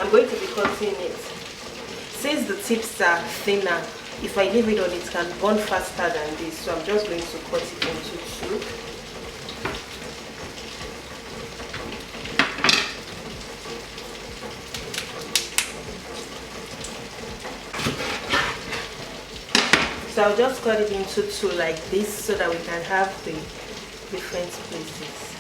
I'm going to be cutting it. Since the tips are thinner, if I leave it on, it can burn faster than this. So I'm just going to cut it into two. So I'll just cut it into two like this so that we can have the different places.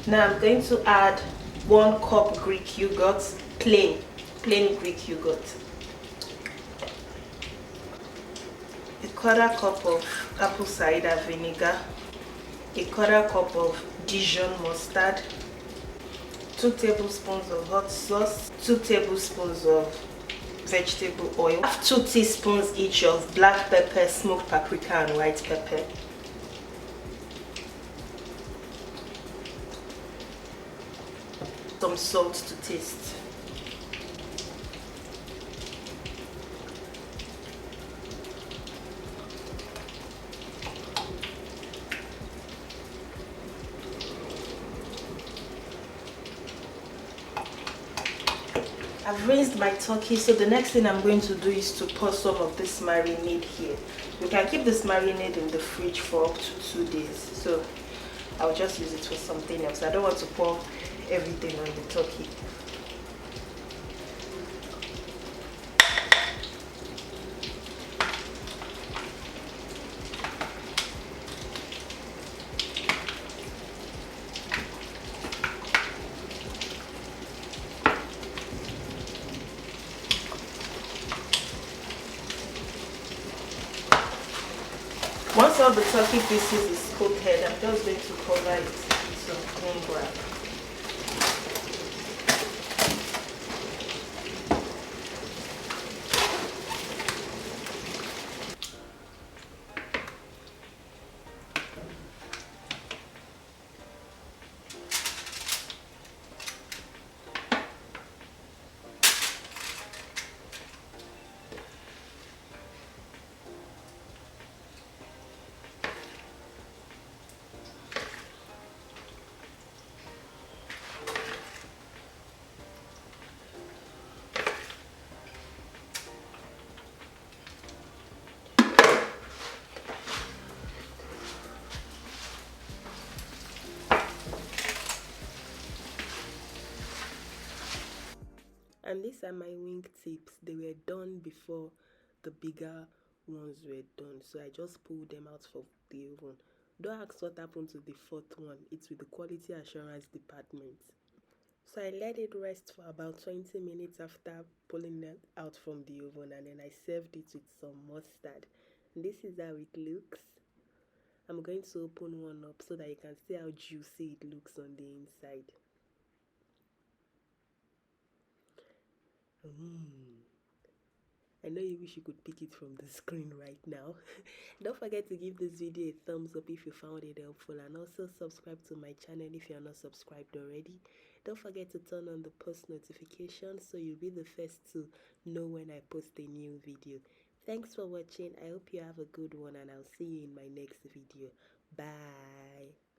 Now I'm going to add 1 cup Greek yogurt, plain Greek yogurt, a 1/4 cup of apple cider vinegar, a 1/4 cup of Dijon mustard, 2 tablespoons of hot sauce, 2 tablespoons of vegetable oil, 2 teaspoons each of black pepper, smoked paprika and white pepper, some salt to taste. I've rinsed my turkey, so the next thing I'm going to do is to pour some of this marinade here. You can keep this marinade in the fridge for up to 2 days, so I'll just use it for something else. I don't want to pour everything on the turkey. Once all the turkey pieces is coated, I'm just going to cover it with some cling wrap. And these are my wing tips. They were done before the bigger ones were done, so I just pulled them out of the oven. Don't ask what happened to the 4th one. It's with the quality assurance department. So I let it rest for about 20 minutes after pulling it out from the oven, and then I served it with some mustard. And this is how it looks. I'm going to open one up so that you can see how juicy it looks on the inside. I know you wish you could pick it from the screen right now. Don't forget to give this video a thumbs up if you found it helpful, and also subscribe to my channel if you're not subscribed already. Don't forget to turn on the post notifications so you'll be the first to know when I post a new video. Thanks for watching. I hope you have a good one, and I'll see you in my next video. Bye.